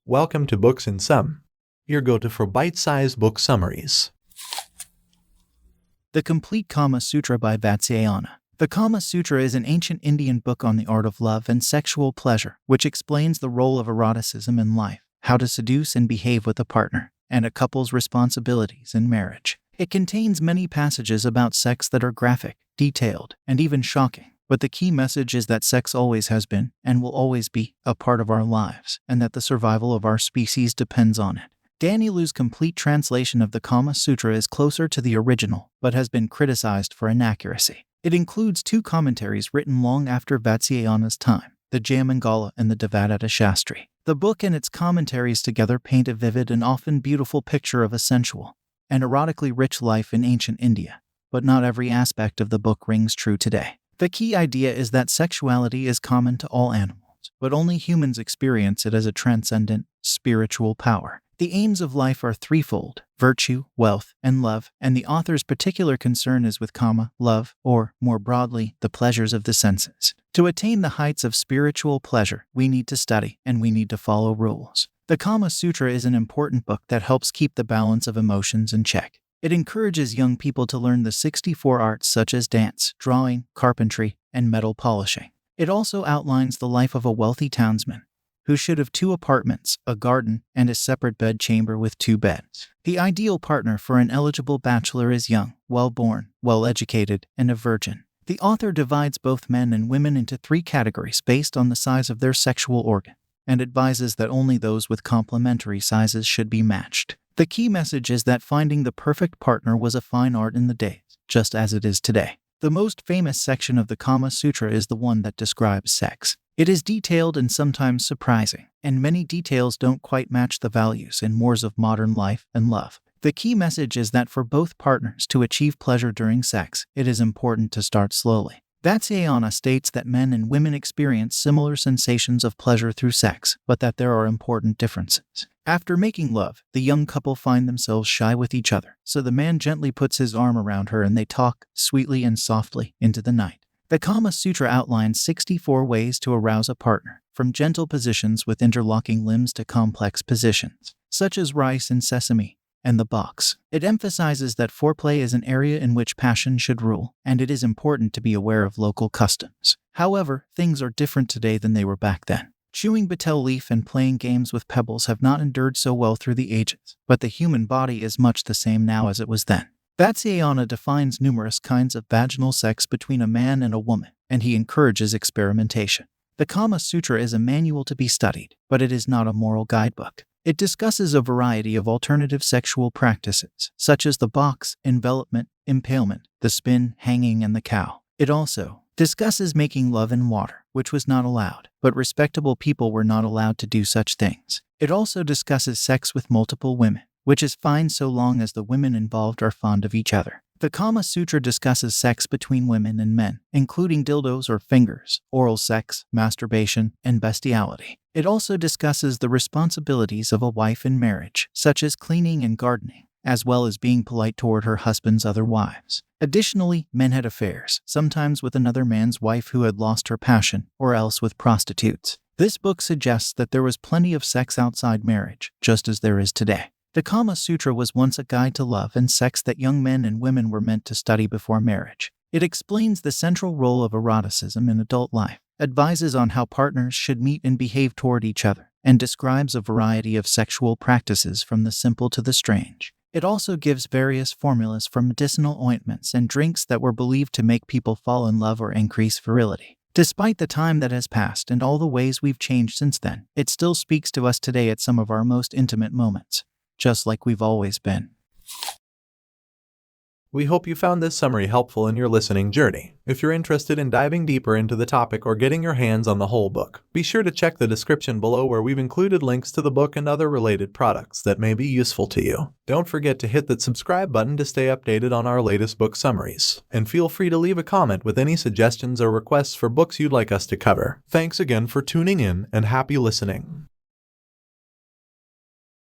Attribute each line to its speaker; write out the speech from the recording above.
Speaker 1: Welcome to Books in Sum, your go-to for bite-sized book summaries.
Speaker 2: The Complete Kama Sutra by Vātsyāyana. The Kama Sutra is an ancient Indian book on the art of love and sexual pleasure, which explains the role of eroticism in life, how to seduce and behave with a partner, and a couple's responsibilities in marriage. It contains many passages about sex that are graphic, detailed, and even shocking. But the key message is that sex always has been, and will always be, a part of our lives, and that the survival of our species depends on it. Daniel's complete translation of the Kama Sutra is closer to the original, but has been criticized for inaccuracy. It includes two commentaries written long after Vātsyāyana's time, the Jayamangala and the Devadatta Shastri. The book and its commentaries together paint a vivid and often beautiful picture of a sensual and erotically rich life in ancient India, but not every aspect of the book rings true today. The key idea is that sexuality is common to all animals, but only humans experience it as a transcendent, spiritual power. The aims of life are threefold: virtue, wealth, and love, and the author's particular concern is with kama, love, or, more broadly, the pleasures of the senses. To attain the heights of spiritual pleasure, we need to study, and we need to follow rules. The Kama Sutra is an important book that helps keep the balance of emotions in check. It encourages young people to learn the 64 arts such as dance, drawing, carpentry, and metal polishing. It also outlines the life of a wealthy townsman who should have 2 apartments, a garden, and a separate bedchamber with 2 beds. The ideal partner for an eligible bachelor is young, well-born, well-educated, and a virgin. The author divides both men and women into 3 categories based on the size of their sexual organ, and advises that only those with complementary sizes should be matched. The key message is that finding the perfect partner was a fine art in the days, just as it is today. The most famous section of the Kama Sutra is the one that describes sex. It is detailed and sometimes surprising, and many details don't quite match the values and mores of modern life and love. The key message is that for both partners to achieve pleasure during sex, it is important to start slowly. Vātsyāyana states that men and women experience similar sensations of pleasure through sex, but that there are important differences. After making love, the young couple find themselves shy with each other, so the man gently puts his arm around her and they talk, sweetly and softly, into the night. The Kama Sutra outlines 64 ways to arouse a partner, from gentle positions with interlocking limbs to complex positions, such as rice and sesame, and the box. It emphasizes that foreplay is an area in which passion should rule, and it is important to be aware of local customs. However, things are different today than they were back then. Chewing betel leaf and playing games with pebbles have not endured so well through the ages, but the human body is much the same now as it was then. Vātsyāyana defines numerous kinds of vaginal sex between a man and a woman, and he encourages experimentation. The Kama Sutra is a manual to be studied, but it is not a moral guidebook. It discusses a variety of alternative sexual practices, such as the box, envelopment, impalement, the spin, hanging, and the cow. It also discusses making love in water, which was not allowed, but respectable people were not allowed to do such things. It also discusses sex with multiple women, which is fine so long as the women involved are fond of each other. The Kama Sutra discusses sex between women and men, including dildos or fingers, oral sex, masturbation, and bestiality. It also discusses the responsibilities of a wife in marriage, such as cleaning and gardening, as well as being polite toward her husband's other wives. Additionally, men had affairs, sometimes with another man's wife who had lost her passion, or else with prostitutes. This book suggests that there was plenty of sex outside marriage, just as there is today. The Kama Sutra was once a guide to love and sex that young men and women were meant to study before marriage. It explains the central role of eroticism in adult life, advises on how partners should meet and behave toward each other, and describes a variety of sexual practices from the simple to the strange. It also gives various formulas for medicinal ointments and drinks that were believed to make people fall in love or increase virility. Despite the time that has passed and all the ways we've changed since then, it still speaks to us today at some of our most intimate moments, just like we've always been.
Speaker 1: We hope you found this summary helpful in your listening journey. If you're interested in diving deeper into the topic or getting your hands on the whole book, be sure to check the description below where we've included links to the book and other related products that may be useful to you. Don't forget to hit that subscribe button to stay updated on our latest book summaries. And feel free to leave a comment with any suggestions or requests for books you'd like us to cover. Thanks again for tuning in and happy listening.